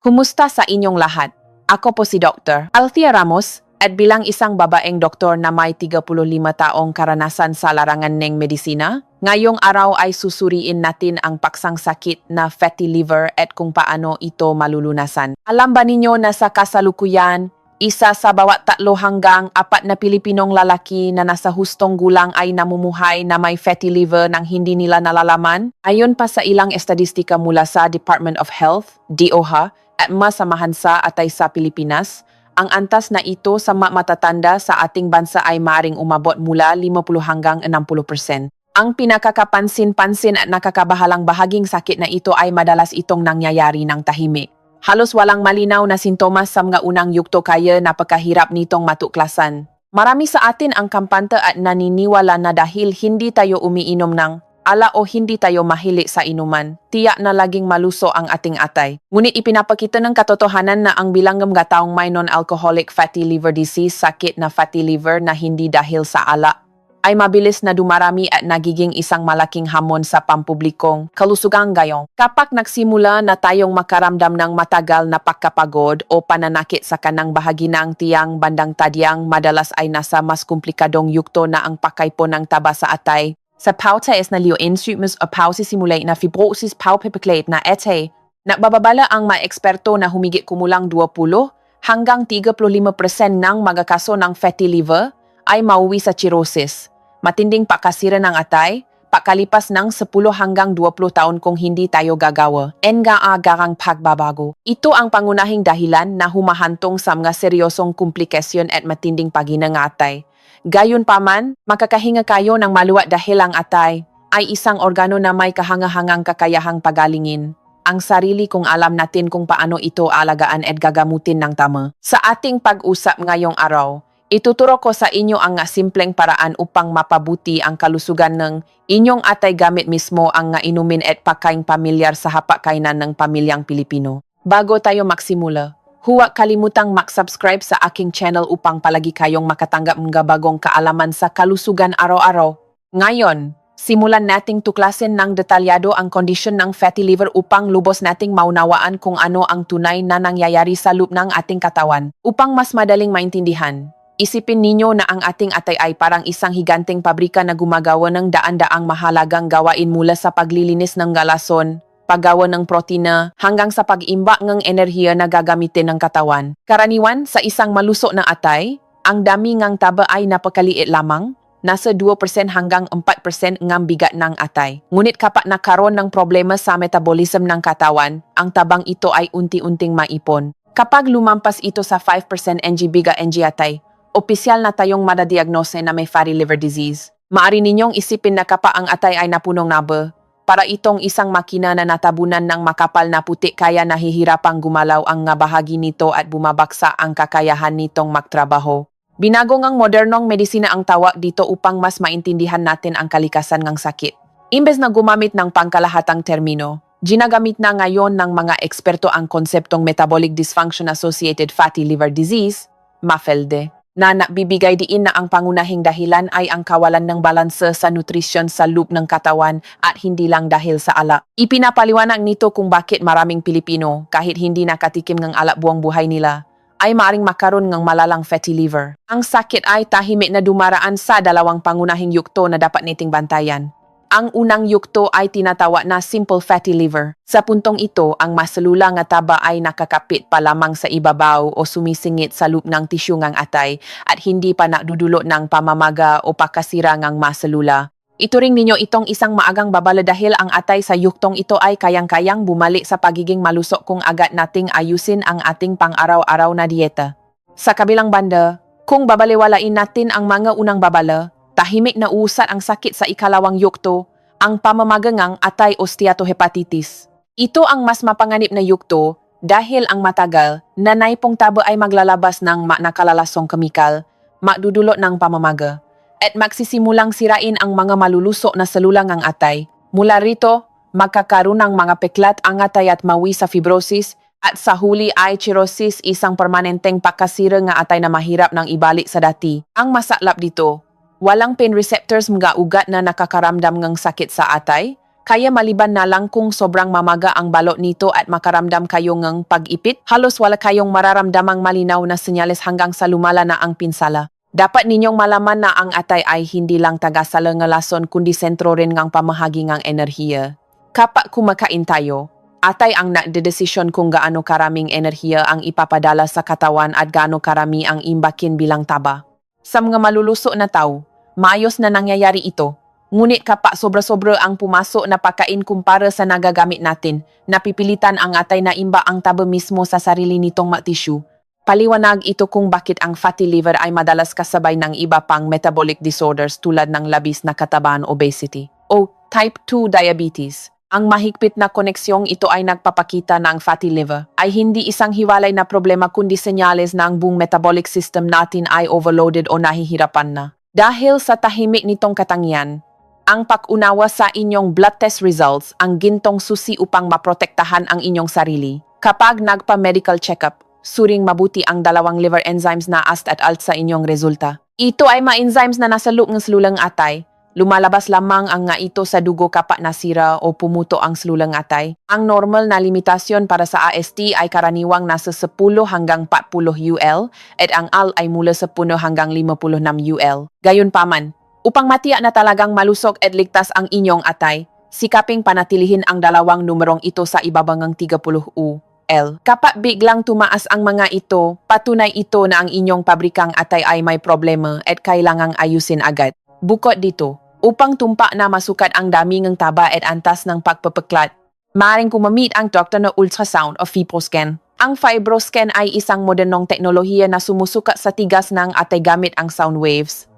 Kumusta sa inyong lahat? Ako po si Dr. Althea Ramos at bilang isang babaeng doktor na may 35 taong karanasan sa larangan ng medisina, ngayong araw ay susuriin natin ang paksang sakit na fatty liver at kung paano ito malulunasan. Alam ba ninyo na sa kasalukuyan, isa sa bawat 3 hanggang 4 na Pilipinong lalaki na nasa hustong gulang ay namumuhay na may fatty liver nang hindi nila nalalaman? Ayon pa sa ilang estadistika mula sa Department of Health, DOHA, at masamahan sa atay sa Pilipinas, ang antas na ito sa matatanda sa ating bansa ay maring umabot mula 50 hanggang 60%. Ang pinakakapansin-pansin at nakakabahalang bahaging sakit na ito ay madalas itong nangyayari ng tahimik. Halos walang malinaw na sintomas sa mga unang yugto kaya napakahirap nitong matuklasan. Marami sa atin ang kampante at naniniwala na dahil hindi tayo umiinom ng ala o hindi tayo mahilig sa inuman, tiyak na laging maluso ang ating atay. Ngunit ipinapakita ng katotohanan na ang bilang ng mga taong may non-alcoholic fatty liver disease, sakit na fatty liver na hindi dahil sa ala, ay mabilis na dumarami at nagiging isang malaking hamon sa pampublikong kalusugan gayong. Kapag nagsimula na tayong makaramdam ng matagal na pagkapagod o pananakit sa kanang bahagi ng tiyang bandang tadyang, madalas ay nasa mas komplikadong yugto na ang pagkaipon ng taba sa atay. Sa pautaes na lioenzymes o pausisimulate na fibrosis paupericlate na atay, nagbababala ang mga eksperto na humigit kumulang 20 hanggang 35% ng mga kaso ng fatty liver ay mauwi sa cirrhosis, matinding pakasira ng atay, pakalipas ng 10 hanggang 20 taon kung hindi tayo gagawa, enga-agarang pagbabago. Ito ang pangunahing dahilan na humahantong sa mga seryosong komplikasyon at matinding pagina ng atay. Gayunpaman, makakahinga kayo ng maluwat dahil ang atay ay isang organo na may kahangahangang kakayahang pagalingin ang sarili kung alam natin kung paano ito alagaan at gagamutin ng tama. Sa ating pag-usap ngayong araw, ituturo ko sa inyo ang simpleng paraan upang mapabuti ang kalusugan ng inyong atay gamit mismo ang inumin at pagkain pamilyar sa hapagkainan ng pamilyang Pilipino. Bago tayo magsimula, huwag kalimutang mag-subscribe sa aking channel upang palagi kayong makatanggap ng bagong kaalaman sa kalusugan araw-araw. Ngayon, simulan nating tuklasin ng detalyado ang kondisyon ng fatty liver upang lubos nating maunawaan kung ano ang tunay na nangyayari sa loob ng ating katawan. Upang mas madaling maintindihan, isipin ninyo na ang ating atay ay parang isang higanteng pabrika na gumagawa ng daan-daang mahalagang gawain mula sa paglilinis ng galason, paggawa ng protina, hanggang sa pag-imbak ng enerhiya na gagamitin ng katawan. Karaniwan, sa isang malusok na atay, ang dami ng taba ay napakaliit lamang, nasa 2% hanggang 4% ng bigat ng atay. Ngunit kapag nakaroon ng problema sa metabolism ng katawan, ang tabang ito ay unti-unting maipon. Kapag lumampas ito sa 5% ng bigat ng atay, opisyal na tayong madadiagnose na may fatty liver disease. Maari ninyong isipin na kapag ang atay ay napunong naba, para itong isang makina na natabunan ng makapal na putik kaya nahihirapang gumalaw ang nga bahagi nito at bumabaksa ang kakayahan nitong magtrabaho. Binago ngang modernong medisina ang tawag dito upang mas maintindihan natin ang kalikasan ng sakit. Imbes na gumamit ng pangkalahatang termino, ginagamit na ngayon ng mga eksperto ang konseptong metabolic dysfunction associated fatty liver disease, MAFLD, na nagbibigay diin na ang pangunahing dahilan ay ang kawalan ng balanse sa nutrisyon sa loob ng katawan at hindi lang dahil sa ala. Ipinapaliwanag nito kung bakit maraming Pilipino, kahit hindi nakatikim ng ala buong buhay nila, ay maaring makaroon ng malalang fatty liver. Ang sakit ay tahimik na dumaraan sa 2 pangunahing yugto na dapat nating bantayan. Ang unang yugto ay tinatawag na simple fatty liver. Sa puntong ito, ang maselula nga taba ay nakakapit pa lamang sa ibabaw o sumisingit sa loob ng tisyu ng atay at hindi pa nadudulot ng pamamaga o pagkasira ng maselula. Ituring ninyo itong isang maagang babala dahil ang atay sa yuktong ito ay kayang-kayang bumalik sa pagiging malusok kung agad nating ayusin ang ating pang-araw-araw na dieta. Sa kabilang banda, kung babaliwalain natin ang mga unang babala, tahimik na uusat ang sakit sa ikalawang yugto, ang pamamagangang atay o steatohepatitis. Ito ang mas mapanganib na yugto dahil ang matagal na naipong taba ay maglalabas ng nakalalasong kemikal, magdudulot ng pamamaga, at magsisimulang sirain ang mga malulusok na selula ng atay. Mula rito, magkakaroon ng mga peklat ang atay at mawi sa fibrosis, at sa huli ay cirrhosis, isang permanenteng pagkasira ng atay na mahirap nang ibalik sa dati. Ang masaklap dito, walang pain receptors mga ugat na nakakaramdam ng sakit sa atay, Kaya maliban na lang kung sobrang mamaga ang balot nito at makaramdam kayo ng pag-ipit, halos wala kayong mararamdamang malinaw na senyales hanggang sa lumala na ang pinsala. Dapat ninyong malaman na ang atay ay hindi lang tagasala ng lason kundi sentro rin ng pamahagi ng enerhiya. Kapag kumakain tayo, atay ang nagdedesisyon kung gaano karaming enerhiya ang ipapadala sa katawan at gaano karami ang imbakin bilang taba. Sa mga maluluso na tao, maayos na nangyayari ito. Ngunit kapag sobra-sobra ang pumasok na pagkain kumpara sa nagagamit natin, napipilitan ang atay na imba ang taba mismo sa sarili nitong matisyu. Paliwanag ito kung bakit ang fatty liver ay madalas kasabay ng iba pang metabolic disorders tulad ng labis na katabaan obesity o type 2 diabetes. Ang mahigpit na koneksyong ito ay nagpapakita na ang fatty liver ay hindi isang hiwalay na problema kundi senyales na ang buong metabolic system natin ay overloaded o nahihirapan na. Dahil sa tahimik nitong katangian, ang pag-unawa sa inyong blood test results ang gintong susi upang maprotektahan ang inyong sarili. Kapag nagpa-medical checkup, suring mabuti ang dalawang liver enzymes na ast at alt sa inyong resulta. Ito ay ma-enzymes na nasa loob ng slulang atay. Lumalabas lamang ang nga ito sa dugo kapag nasira o pumuto ang slulang atay. Ang normal na limitasyon para sa AST ay karaniwang nasa 10 hanggang 40 UL at ang AL ay mula 10 hanggang 56 UL. Gayunpaman, upang matiyak na talagang malusog at ligtas ang inyong atay, sikaping panatilihin ang dalawang numerong ito sa ibabangang 30 UL. Kapag biglang tumaas ang mga ito, patunay ito na ang inyong pabrikang atay ay may problema at kailangang ayusin agad. Bukod dito, upang tumpa na masukat ang dami ng taba at antas ng pagpapaklat, maaaring gumamit ang doktor na ultrasound o fibroscan. Ang fibroscan ay isang modernong teknolohiya na sumusukat sa tigas ng atay gamit ang sound waves,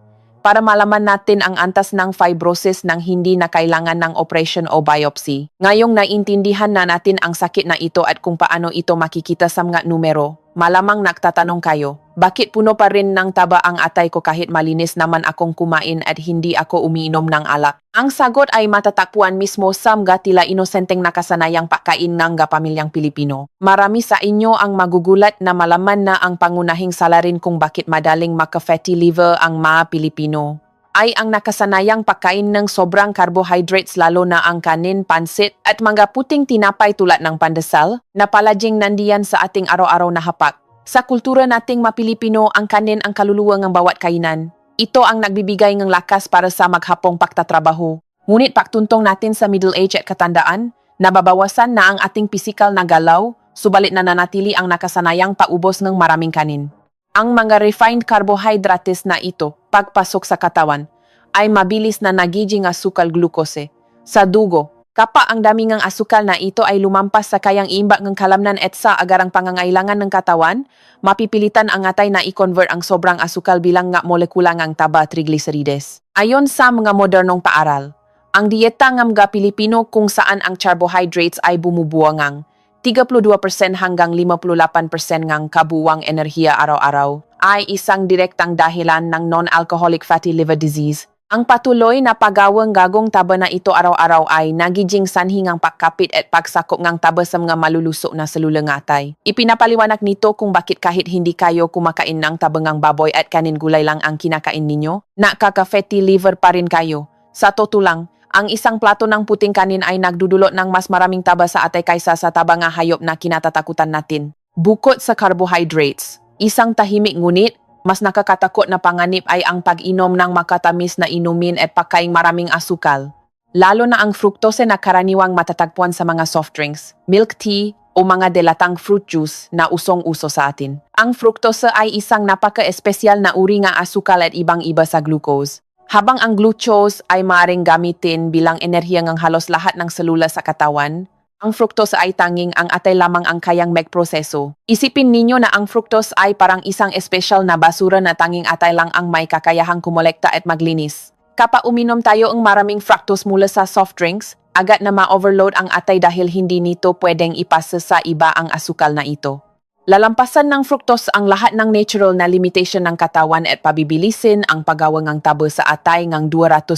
para malaman natin ang antas ng fibrosis nang hindi na kailangan ng operation o biopsy. Ngayong naiintindihan na natin ang sakit na ito at kung paano ito makikita sa mga numero, malamang nagtatanong kayo, bakit puno pa rin ng taba ang atay ko kahit malinis naman akong kumain at hindi ako umiinom ng alak? Ang sagot ay matatakpuan mismo sa mga tila inosenteng nakasanayang pagkain ng pamilyang Pilipino. Marami sa inyo ang magugulat na malaman na ang pangunahing salarin kung bakit madaling maka-fatty liver ang mga Pilipino ay ang nakasanayang pagkain ng sobrang carbohydrates lalo na ang kanin, pansit at mga puting tinapay tulad ng pandesal na palaging nandiyan sa ating araw-araw na hapak. Sa kultura nating Mapilipino, ang kanin ang kaluluwa ng bawat kainan. Ito ang nagbibigay ng lakas para sa maghapong pagtatrabaho. Ngunit pagtuntong natin sa middle age at katandaan, nababawasan na ang ating pisikal na galaw, subalit nananatili ang nakasanayang paubos ng maraming kanin. Ang mga refined carbohydrates na ito, pagpasok sa katawan, ay mabilis na nagiging asukal glukose sa dugo. Kapag ang dami ng asukal na ito ay lumampas sa kayang iimbak ng kalamnan at sa agarang pangangailangan ng katawan, mapipilitan ang atay na i-convert ang sobrang asukal bilang nga molekula ng taba triglycerides. Ayon sa mga modernong paaral, ang dieta ng mga Pilipino kung saan ang carbohydrates ay bumubuo ng 32% hanggang 58% ng kabuuang enerhiya araw-araw ay isang direktang dahilan ng non-alcoholic fatty liver disease. Ang patuloy na paggawang gagong taba na ito araw-araw ay nagiging sanhi ng pagkapit at pagsakop ng taba sa mga maluluso na selulang atay. Ipinapaliwanag nito kung bakit kahit hindi kayo kumakain ng tabangang baboy at kanin gulay lang ang kinakain ninyo, nakaka-fatty liver pa rin kayo. Sa totoo lang, ang isang plato ng puting kanin ay nagdudulot ng mas maraming taba sa atay kaysa sa taba nga hayop na kinatatakutan natin. Bukod sa carbohydrates, isang tahimik ngunit mas nakakatakot na panganib ay ang pag-inom ng makatamis na inumin at pagkaing maraming asukal. Lalo na ang fructose na karaniwang matatagpuan sa mga soft drinks, milk tea o mga delatang fruit juice na usong-uso sa atin. Ang fructose ay isang napaka-espesyal na uri ng asukal at ibang-iba sa glucose. Habang ang glucose ay maaaring gamitin bilang enerhiya ng halos lahat ng selula sa katawan, ang fructose ay tanging ang atay lamang ang kayang magproseso. Isipin ninyo na ang fructose ay parang isang espesyal na basura na tanging atay lang ang may kakayahang kumolekta at maglinis. Kapag uminom tayo ng maraming fructose mula sa soft drinks, agad na ma-overload ang atay dahil hindi nito pwedeng ipasa sa iba ang asukal na ito. Lalampasan ng fructose ang lahat ng natural na limitation ng katawan at pabibilisin ang paggawa ng taba sa atay ng 200%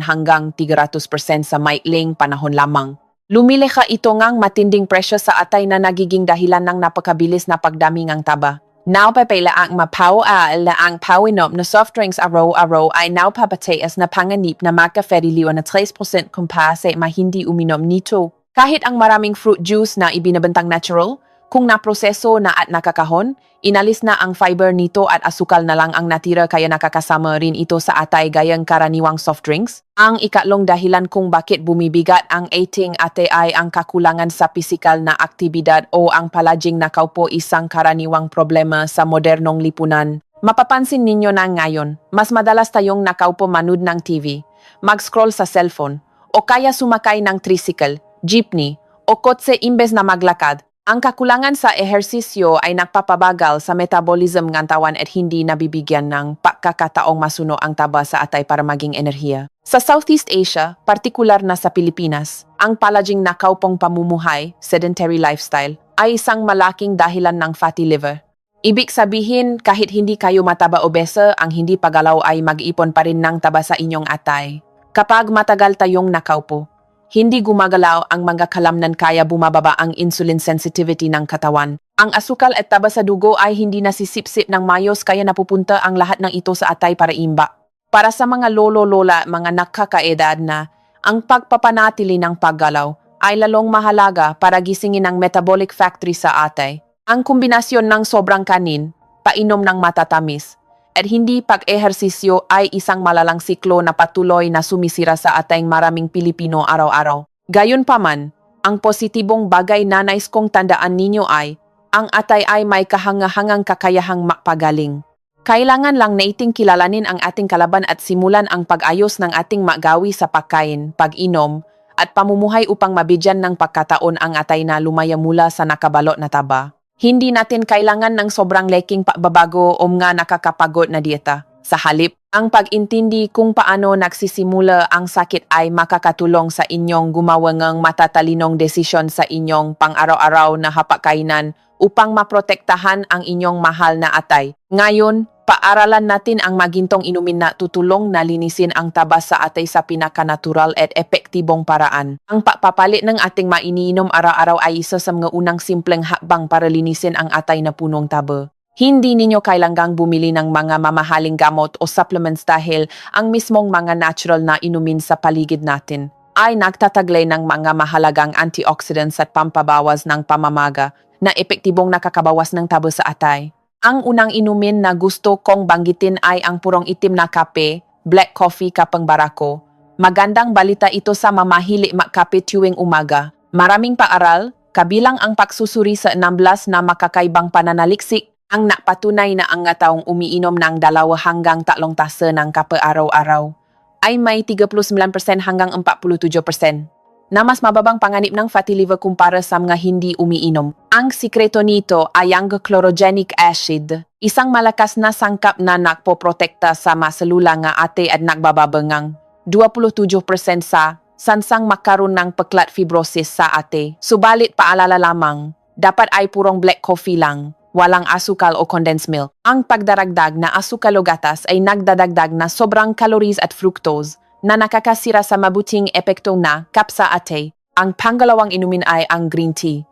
hanggang 300% sa maikling panahon lamang. Lumilikha ito ngang matinding presyo sa atay na nagiging dahilan ng napakabilis na pagdami ng taba. Naupapailaang laang pawinom na soft drinks araw-araw ay naupapataas na panganib na makaferiliwa na 3% kumpara sa mahindi uminom nito. Kahit ang maraming fruit juice na ibinabantang natural, kung naproseso na at nakakahon, inalis na ang fiber nito at asukal na lang ang natira kaya nakakasama rin ito sa atay gayang karaniwang soft drinks. Ang ikatlong dahilan kung bakit bumibigat ang ating ate ay ang kakulangan sa pisikal na aktibidad o ang palaging nakaupo isang karaniwang problema sa modernong lipunan. Mapapansin ninyo na ngayon, mas madalas tayong nakaupo manood ng TV, mag-scroll sa cellphone, o kaya sumakay ng tricycle, jeepney, o kotse imbes na maglakad. Ang kakulangan sa ehersisyo ay nagpapabagal sa metabolism ng katawan at hindi nabibigyan ng pagkakataong masuno ang taba sa atay para maging enerhiya. Sa Southeast Asia, partikular na sa Pilipinas, ang palaging nakaupong pamumuhay, sedentary lifestyle, ay isang malaking dahilan ng fatty liver. Ibig sabihin, kahit hindi kayo mataba o obesa, ang hindi paggalaw ay mag-ipon pa rin ng taba sa inyong atay. Kapag matagal tayong nakaupo, hindi gumagalaw ang mga kalamnan kaya bumababa ang insulin sensitivity ng katawan. Ang asukal at taba sa dugo ay hindi nasisipsip ng mayos kaya napupunta ang lahat ng ito sa atay para imba. Para sa mga lolo-lola, mga nakakaedad na, ang pagpapanatili ng paggalaw ay lalong mahalaga para gisingin ang metabolic factory sa atay. Ang kombinasyon ng sobrang kanin, painom ng matatamis, at hindi pag-ehersisyo ay isang malalang siklo na patuloy na sumisira sa ating maraming Pilipino araw-araw. Gayunpaman, ang positibong bagay na nais kong tandaan ninyo ay, ang atay ay may kahangahangang kakayahang makpagaling. Kailangan lang nating kilalanin ang ating kalaban at simulan ang pag-ayos ng ating magawi sa pagkain, pag-inom, at pamumuhay upang mabigyan ng pagkataon ang atay na lumaya mula sa nakabalot na taba. Hindi natin kailangan ng sobrang leking pagbabago o mga nakakapagod na dieta. Sa halip, ang pag-intindi kung paano nagsisimula ang sakit ay makakatulong sa inyong gumawa ng matatalinong desisyon sa inyong pang-araw-araw na hapagkainan upang maprotektahan ang inyong mahal na atay. Ngayon, paaralan natin ang magintong inumin na tutulong na linisin ang taba sa atay sa pinaka-natural at epektibong paraan. Ang pagpapalit ng ating mainiinom araw-araw ay isa sa mga unang simpleng hakbang para linisin ang atay na punong taba. Hindi ninyo kailangang bumili ng mga mamahaling gamot o supplements dahil ang mismong mga natural na inumin sa paligid natin ay nagtataglay ng mga mahalagang antioxidants at pampabawas ng pamamaga na epektibong nakakabawas ng taba sa atay. Ang unang inumin na gusto kong banggitin ay ang purong itim na kape, black coffee kapang barako. Magandang balita ito sa mamahili magkape tuwing umaga. Maraming paaral, kabilang ang pagsusuri sa 16 na makakaibang pananaliksik, ang napatunay na ang taong umiinom ng 2 hanggang 3 tasa ng kape araw-araw ay may 39% hanggang 47% na mas mababang panganib ng fatty liver kumpara sa mga hindi umiinom. Ang sikreto nito ay ang chlorogenic acid, isang malakas na sangkap na nagpoprotekta sa maselula nga ate at nagbababangang 27% sa sansang makaroon ng peklat fibrosis sa ate. Subalit paalala lamang, dapat ay purong black coffee lang, walang asukal o condensed milk. Ang pagdaragdag na asukal o gatas ay nagdadagdag na sobrang calories at fructose na nakakasira sa mabuting epekto na kap sa ate. Ang pangalawang inumin ay ang green tea.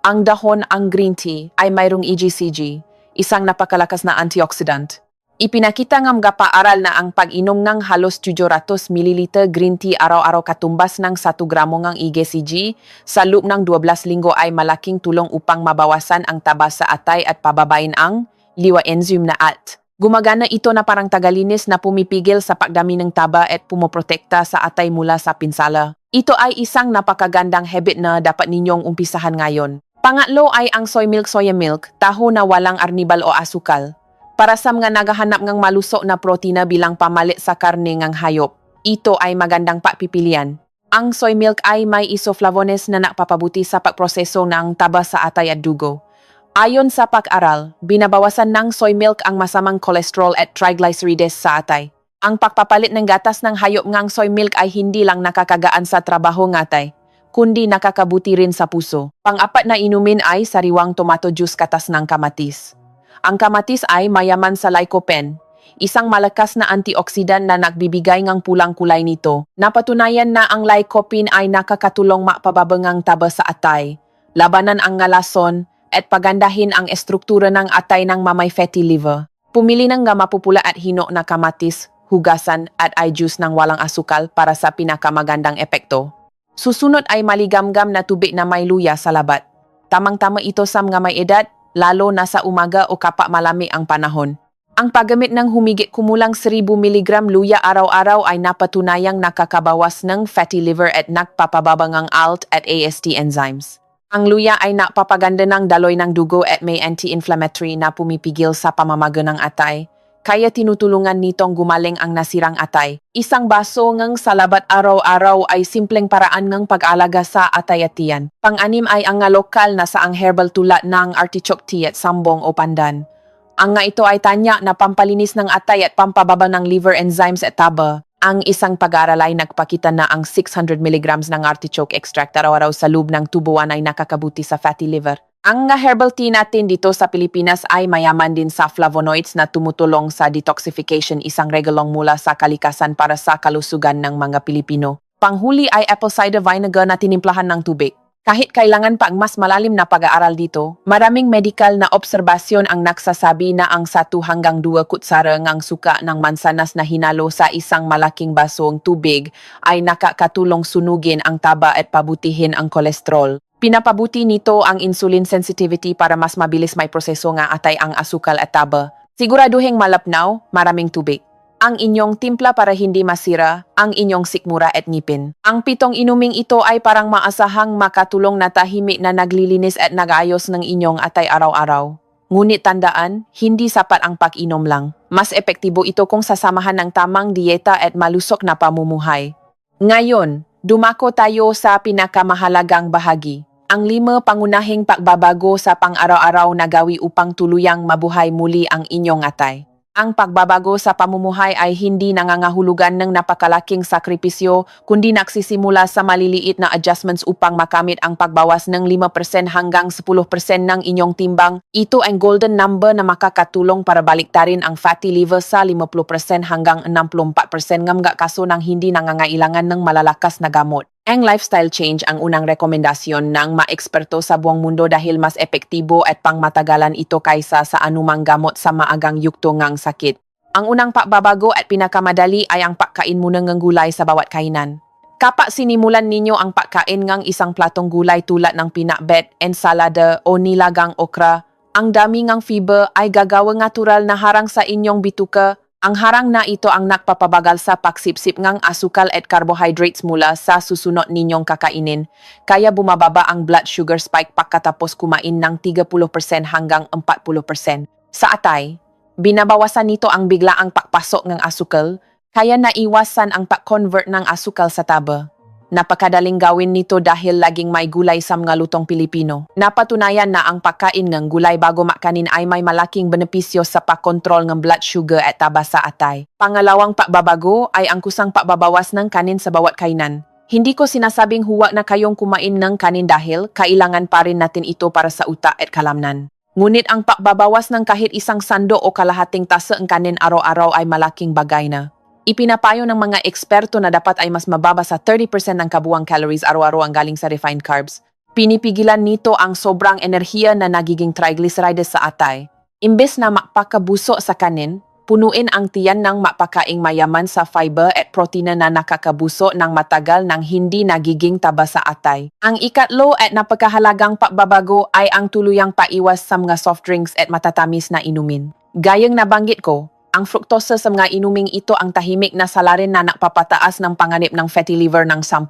Ang dahon ang green tea ay mayroong EGCG, isang napakalakas na antioxidant. Ipinakita ng mga paaral na ang pag-inom ng halos 700 ml green tea araw-araw katumbas ng 1 gramo ng EGCG sa loob ng 12 linggo ay malaking tulong upang mabawasan ang taba sa atay at pababain ang liwa enzyme na ALT. Gumagana ito na parang tagalinis na pumipigil sa pagdami ng taba at pumoprotekta sa atay mula sa pinsala. Ito ay isang napakagandang habit na dapat ninyong umpisahan ngayon. Pangatlo ay ang soya milk, taho na walang arnibal o asukal. Para sa mga naghahanap ng malusog na protina bilang pamalit sa karne ng hayop, ito ay magandang pagpipilian. Ang soy milk ay may isoflavones na nakpapabuti sa pagproseso ng taba sa atay at dugo. Ayon sa pag-aral, binabawasan ng soy milk ang masamang cholesterol at triglycerides sa atay. Ang pagpapalit ng gatas ng hayop ngang soy milk ay hindi lang nakakagaan sa trabaho ng atay, kundi nakakabuti rin sa puso. Pang-apat na inumin ay sariwang tomato juice katas ng kamatis. Ang kamatis ay mayaman sa lycopene, isang malakas na antioxidant na nagbibigay ng pulang kulay nito. Napatunayan na ang lycopene ay nakakatulong makpababa ng taba sa atay, labanan ang ngalason, at pagandahin ang estruktura ng atay ng mamay fatty liver. Pumili ng nga mapupula at hino na kamatis, hugasan at ay juice ng walang asukal para sa pinakamagandang epekto. Susunod ay maligamgam na tubig na may luya sa labat. Tamang-tama ito sa mga may edad, lalo na sa umaga o kapag malamig ang panahon. Ang paggamit ng humigit kumulang 1,000 mg luya araw-araw ay napatunayang nakakabawas ng fatty liver at nagpapababa ng ALT at AST enzymes. Ang luya ay napapaganda ng daloy ng dugo at may anti-inflammatory na pumipigil sa pamamaga ng atay, kaya tinutulungan nitong gumaling ang nasirang atay. Isang baso ng salabat araw-araw ay simpleng paraan ng pag-alaga sa atay at tiyan. Pang-anim ay ang nga lokal na saang herbal tulad ng artichoke tea at sambong o pandan. Ang nga ito ay tanya na pampalinis ng atay at pampababa ng liver enzymes at taba. Ang isang pag-aaral ay nagpakita na ang 600 mg ng artichoke extract araw-araw sa loob ng tubuan ay nakakabuti sa fatty liver. Ang herbal tea natin dito sa Pilipinas ay mayaman din sa flavonoids na tumutulong sa detoxification, isang regalong mula sa kalikasan para sa kalusugan ng mga Pilipino. Panghuli ay apple cider vinegar na tinimplahan ng tubig. Kahit kailangan pa ang mas malalim na pag-aaral dito, maraming medical na obserbasyon ang nagsasabi na ang 1 hanggang 2 kutsara ng suka ng mansanas na hinalo sa isang malaking basong tubig ay nakakatulong sunugin ang taba at pabutihin ang kolesterol. Pinapabuti nito ang insulin sensitivity para mas mabilis may proseso nga atay ang asukal at taba. Siguraduhing malapnaw, maraming tubig. Ang inyong timpla para hindi masira ang inyong sikmura at ngipin. Ang 7 inuming ito ay parang maasahang makatulong na tahimik na naglilinis at nag-ayos ng inyong atay araw-araw. Ngunit tandaan, hindi sapat ang pag-inom lang. Mas epektibo ito kung sasamahan ng tamang dieta at malusog na pamumuhay. Ngayon, dumako tayo sa pinakamahalagang bahagi. Ang 5 pangunahing pagbabago sa pang-araw-araw na gawi upang tuluyang mabuhay muli ang inyong atay. Ang pagbabago sa pamumuhay ay hindi nangangahulugan ng napakalaking sakripisyo, kundi nagsisimula sa maliliit na adjustments upang makamit ang pagbawas ng 5% hanggang 10% ng inyong timbang. Ito ang golden number na makakatulong para baliktarin ang fatty liver sa 50% hanggang 64% ng mga kaso nang hindi nangangailangan ng malalakas na gamot. Ang lifestyle change ang unang rekomendasyon ng maeksperto sa buong mundo dahil mas epektibo at pangmatagalan ito kaysa sa anumang gamot sa maagang yugto ngang sakit. Ang unang pagbabago at pinakamadali ay ang pagkain muna ng gulay sa bawat kainan. Kapag sinimulan ninyo ang pagkain ng isang platong gulay tulad ng pinakbet, ensalada o nilagang okra, ang dami ng fiber ay gagawang natural na harang sa inyong bituka. Ang harang na ito ang nagpapabagal sa pagsipsip ng asukal at carbohydrates mula sa susunod ninyong kakainin, kaya bumababa ang blood sugar spike pagkatapos kumain ng 30% hanggang 40%. Sa atay, binabawasan nito ang biglaang pagpasok ng asukal, kaya naiwasan ang pag-convert ng asukal sa taba. Napakadaling gawin nito dahil laging may gulay sa mga lutong Pilipino. Napatunayan na ang pagkain ng gulay bago makanin ay may malaking benepisyo sa pagkontrol ng blood sugar at taba sa atay. Pangalawang pagbabago ay ang kusang pagbabawas ng kanin sa bawat kainan. Hindi ko sinasabing huwag na kayong kumain ng kanin dahil kailangan pa rin natin ito para sa utak at kalamnan. Ngunit ang pagbabawas ng kahit isang sando o kalahating tasa ng kanin araw-araw ay malaking bagay na. Ipinapayo ng mga eksperto na dapat ay mas mababa sa 30% ng kabuang calories araw-araw ang galing sa refined carbs. Pinipigilan nito ang sobrang enerhiya na nagiging triglycerides sa atay. Imbes na makpakabuso sa kanin, punuin ang tiyan ng mapakaing mayaman sa fiber at protina na nakakabuso ng matagal nang hindi nagiging taba sa atay. Ang ikatlo at napakahalagang pagbabago ay ang tuluyang paiwas sa mga soft drinks at matatamis na inumin. Gayang nabanggit ko, ang fructose sa mga inuming ito ang tahimik na salarin na nagpapataas ng panganib ng fatty liver ng 10%.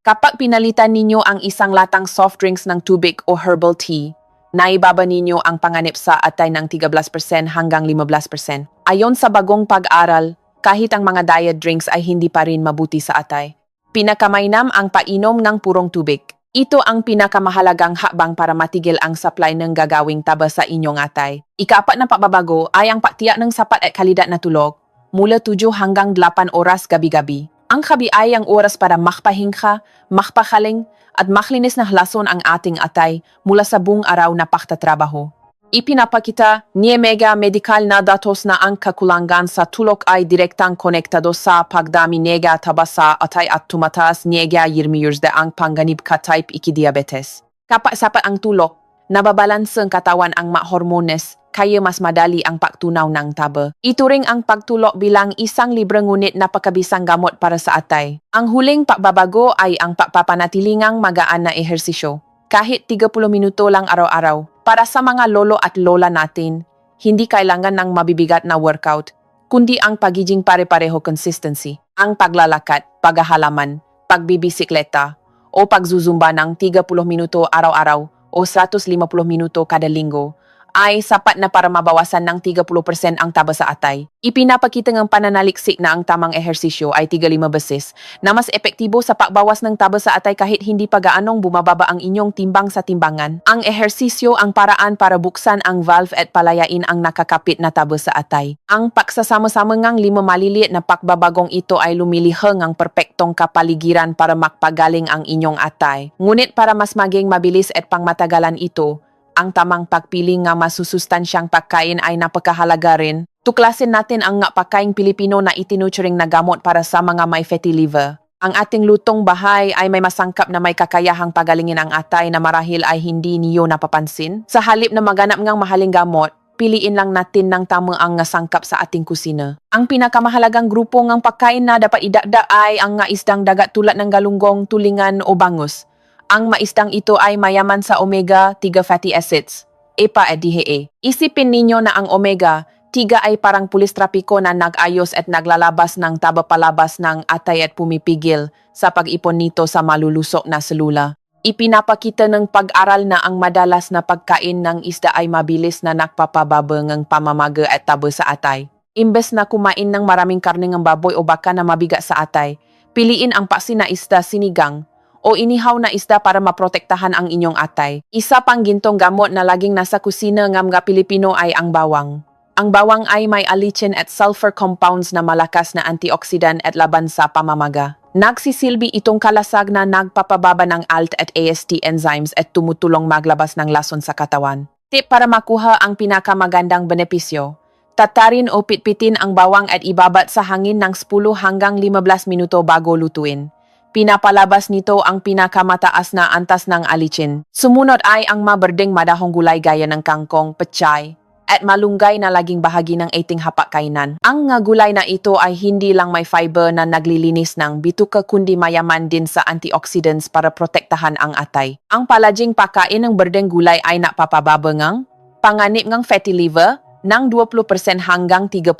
Kapag pinalitan ninyo ang isang latang soft drinks ng tubig o herbal tea, naibaba ninyo ang panganib sa atay ng 13% hanggang 15%. Ayon sa bagong pag-aral, kahit ang mga diet drinks ay hindi pa rin mabuti sa atay. Pinakamainam ang painom ng purong tubig. Ito ang pinakamahalagang hakbang para matigil ang supply ng gagawing taba sa inyong atay. Ika-4 na pagbabago ay ang pagtiyak ng sapat at kalidad na tulog mula 7 hanggang 8 oras gabi-gabi. Ang gabi ay ang oras para makpahinga, makpakaling at maklinis na halason ang ating atay mula sa buong araw na pagtatrabaho. Ipinapakita ni Mega Medical na datos na ang kakulangan sa tulog ay direktang konektado sa pagdami nega taba sa atay at tumataas nega yirmiyers de ang panganib ka type 2 diabetes. Kapag sapat ang tulog, Nababalanse ang katawan ang hormones, kaya mas madali ang pagtunaw ng taba. Ituring ang pagtulok bilang isang libre ngunit napakabisang gamot para sa atay. Ang huling pagbabago ay ang pagpapanatilingang magaan na ehersisyo. Kahit 30 minuto lang araw-araw. Para sa mga lolo at lola natin, hindi kailangan ng mabibigat na workout, kundi ang pagiging pare-pareho consistency. Ang paglalakad, paghahalaman, pagbibisikleta, o pagzuzumba ng 30 minuto araw-araw o 150 minuto kada linggo ay sapat na para mabawasan ng 30% ang taba sa atay. Ipinapakita ng pananaliksik na ang tamang ehersisyo ay 35 beses na mas epektibo sa pagbawas ng taba sa atay kahit hindi pa gaanong bumababa ang inyong timbang sa timbangan. Ang ehersisyo ang paraan para buksan ang valve at palayain ang nakakapit na taba sa atay. Ang pagsasama-sama ngang 5 maliliit na pagbabagong ito ay lumilihang ang perpektong kapaligiran para makpagaling ang inyong atay. Ngunit para mas maging mabilis at pangmatagalan ito, ang tamang pagpili nga masusustansyang pagkain ay napakahalaga rin. Tuklasin natin ang nga pagkaing Pilipino na itinuturing na gamot para sa mga may fatty liver. Ang ating lutong bahay ay may masangkap na may kakayahang pagalingin ang atay na marahil ay hindi niyo napapansin. Sa halip na maganap ngang mahaling gamot, piliin lang natin ng tama ang nga sangkap sa ating kusina. Ang pinakamahalagang grupo ng pagkain na dapat idagdag ay ang nga isdang dagat tulad ng galunggong, tulingan o bangus. Ang maisdang ito ay mayaman sa omega-3 fatty acids, EPA at DHA. Isipin ninyo na ang omega-3 ay parang pulis trapiko na nag-ayos at naglalabas ng taba palabas ng atay at pumipigil sa pag-ipon nito sa malulusok na selula. Ipinapakita ng pag-aral na ang madalas na pagkain ng isda ay mabilis na nagpapababa ng pamamaga at taba sa atay. Imbes na kumain ng maraming karne ng baboy o baka na mabigat sa atay, piliin ang pasin na isda sinigang o inihaw na isda para maprotektahan ang inyong atay. Isa pang gintong gamot na laging nasa kusina ng mga Pilipino ay ang bawang. Ang bawang ay may allicin at sulfur compounds na malakas na antioxidant at laban sa pamamaga. Nagsisilbi itong kalasag na nagpapababa ng ALT at AST enzymes at tumutulong maglabas ng lason sa katawan. Tip para makuha ang pinakamagandang benepisyo: tatarin o pitpitin ang bawang at ibabat sa hangin ng 10 hanggang 15 minuto bago lutuin. Pinapalabas nito ang pinakamataas na antas ng allicin. Sumunod ay ang maberdeng madahong gulay gaya ng kangkong, pechay, at malunggay na laging bahagi ng ating hapagkainan. Ang nga gulay na ito ay hindi lang may fiber na naglilinis ng bituka kundi mayaman din sa antioxidants para protektahan ang atay. Ang palaging pagkain ng berdeng gulay ay napapababa ngang panganib ng fatty liver ng 20% hanggang 30%.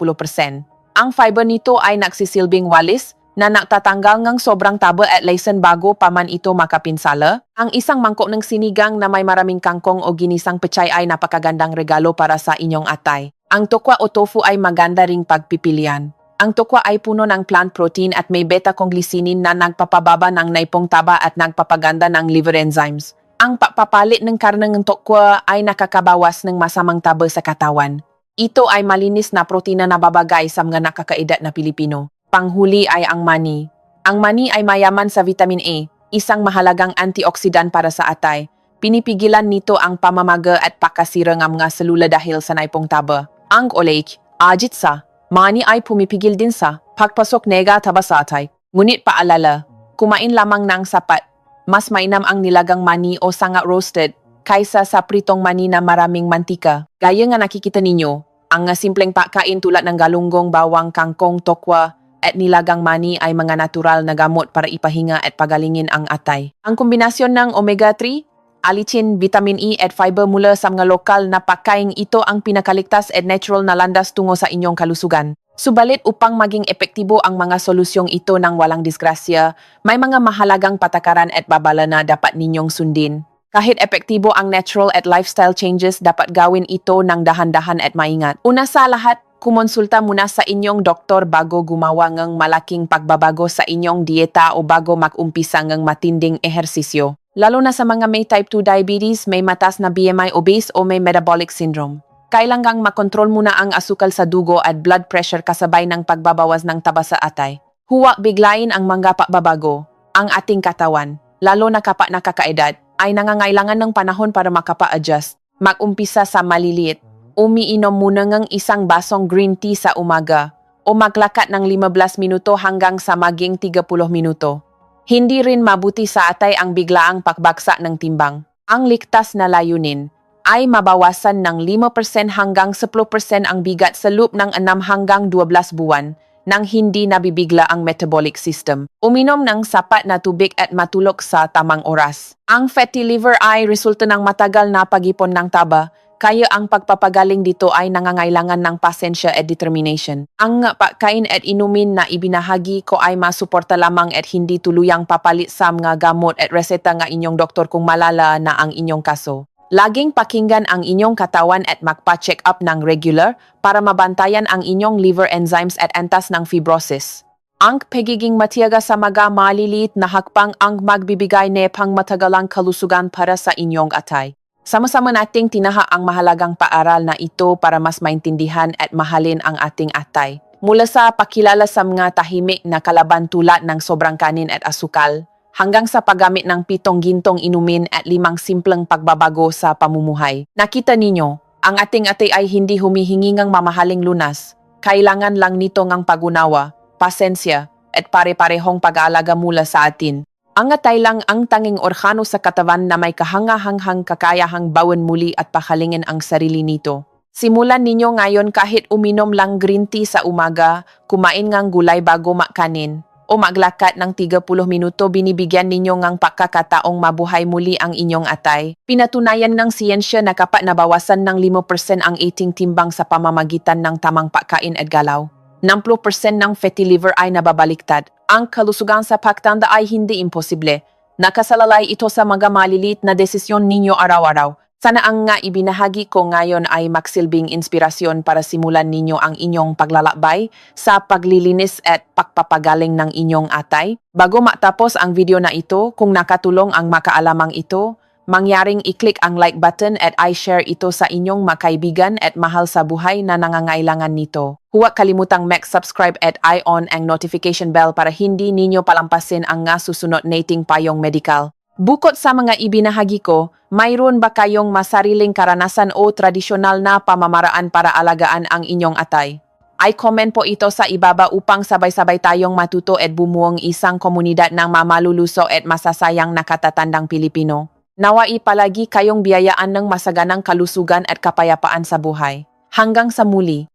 Ang fiber nito ay nagsisilbing walis na nagtatanggal ng sobrang taba at laysan bago pa man ito makapinsala. Ang isang mangkok ng sinigang na may maraming kangkong o ginisang pechay ay napakagandang regalo para sa inyong atay. Ang tokwa o tofu ay maganda ring pagpipilian. Ang tokwa ay puno ng plant protein at may beta-conglysinin na nagpapababa ng naipong taba at nagpapaganda ng liver enzymes. Ang pagpapalit ng karne ng tokwa ay nakakabawas ng masamang taba sa katawan. Ito ay malinis na protina na babagay sa mga nakakaedad na Pilipino. Panghuli ay ang mani. Ang mani ay mayaman sa vitamin A, isang mahalagang antioxidant para sa atay. Pinipigilan nito ang pamamaga at pagkasira ng mga selula dahil sa naipong taba. Ang oleic, agit sa mani ay pumipigil din sa pagpasok nega taba sa atay. Ngunit paalala, kumain lamang ng sapat. Mas mainam ang nilagang mani o sanga roasted kaysa sa pritong mani na maraming mantika. Gaya nga nakikita ninyo, ang simpleng pagkain tulad ng galunggong, bawang, kangkong, tokwa, at nilagang mani ay mga natural na gamot para ipahinga at pagalingin ang atay. Ang kombinasyon ng omega-3, allicin, vitamin E at fiber mula sa mga lokal na pagkain ito ang pinakaligtas at natural na landas tungo sa inyong kalusugan. Subalit upang maging epektibo ang mga solusyong ito ng walang disgrasya, may mga mahalagang patakaran at babala na dapat ninyong sundin. Kahit epektibo ang natural at lifestyle changes, dapat gawin ito ng dahan-dahan at maingat. Una sa lahat, kumonsulta muna sa inyong doktor bago gumawa ng malaking pagbabago sa inyong dieta o bago mag-umpisa ng matinding ehersisyo. Lalo na sa mga may type 2 diabetes, may mataas na BMI, obese o may metabolic syndrome. Kailangang makontrol muna ang asukal sa dugo at blood pressure kasabay ng pagbabawas ng taba sa atay. Huwag biglain ang mga pagbabago. Ang ating katawan, lalo na kapag nakakaedad, ay nangangailangan ng panahon para makapa-adjust. Mag-umpisa sa maliliit. Umiinom muna ng isang basong green tea sa umaga o maglakad ng 15 minuto hanggang sa maging 30 minuto. Hindi rin mabuti sa atay ang biglaang pagbagsak ng timbang. Ang ligtas na layunin, ay mabawasan ng 5% hanggang 10% ang bigat sa loob ng 6 hanggang 12 buwan nang hindi nabibigla ang metabolic system. Uminom ng sapat na tubig at matulog sa tamang oras. Ang fatty liver ay resulta ng matagal na pag-ipon ng taba, kaya ang pagpapagaling dito ay nangangailangan ng pasensya at determination. Ang pagkain at inumin na ibinahagi ko ay masuporta lamang at hindi tuluyang papalit sa mga gamot at reseta nga inyong doktor kung malala na ang inyong kaso. Laging pakinggan ang inyong katawan at magpa-check up ng regular para mabantayan ang inyong liver enzymes at antas ng fibrosis. Ang pagiging matiyaga sa mga maliliit na hakbang ang magbibigay ng pangmatagalang kalusugan para sa inyong atay. Sama-sama nating tinaha ang mahalagang paaral na ito para mas maintindihan at mahalin ang ating atay. Mula sa pakilala sa mga tahimik na kalaban tulad ng sobrang kanin at asukal, hanggang sa paggamit ng 7 gintong inumin at 5 simpleng pagbabago sa pamumuhay. Nakita ninyo, ang ating atay ay hindi humihingi ng mamahaling lunas. Kailangan lang nito ng pagunawa, pasensya, at pare-parehong pag-aalaga mula sa atin. Ang atay lang ang tanging organo sa katawan na may kahangahanghang kakayahang bawan muli at pakalingin ang sarili nito. Simulan ninyo ngayon kahit uminom lang green tea sa umaga, kumain ng gulay bago makanin, o maglakad ng 30 minuto, binibigyan ninyo ng pagkakataong mabuhay muli ang inyong atay. Pinatunayan ng siyensya na kapag nabawasan ng 5% ang ating timbang sa pamamagitan ng tamang pagkain at galaw, 60% ng fatty liver ay nababaliktad. Ang kalusugan sa pagtanda ay hindi imposible. Nakasalalay ito sa mga maliliit na desisyon ninyo araw-araw. Sana ang nga ibinahagi ko ngayon ay magsilbing inspirasyon para simulan ninyo ang inyong paglalakbay sa paglilinis at pagpapagaling ng inyong atay. Bago matapos ang video na ito, kung nakatulong ang makaalamang ito, mangyaring i-click ang like button at i-share ito sa inyong makaibigan at mahal sa buhay na nangangailangan nito. Huwag kalimutang mag-subscribe at i-on ang notification bell para hindi ninyo palampasin ang nga susunod nating payong medical. Bukod sa mga ibinahagi ko, mayroon ba kayong masariling karanasan o tradisyonal na pamamaraan para alagaan ang inyong atay? I-comment po ito sa ibaba upang sabay-sabay tayong matuto at bumuong isang komunidad ng mamaluluso at masasayang nakatatandang Pilipino. Nawa ipalagi kayong biyayaan ng masaganang kalusugan at kapayapaan sa buhay. Hanggang sa muli.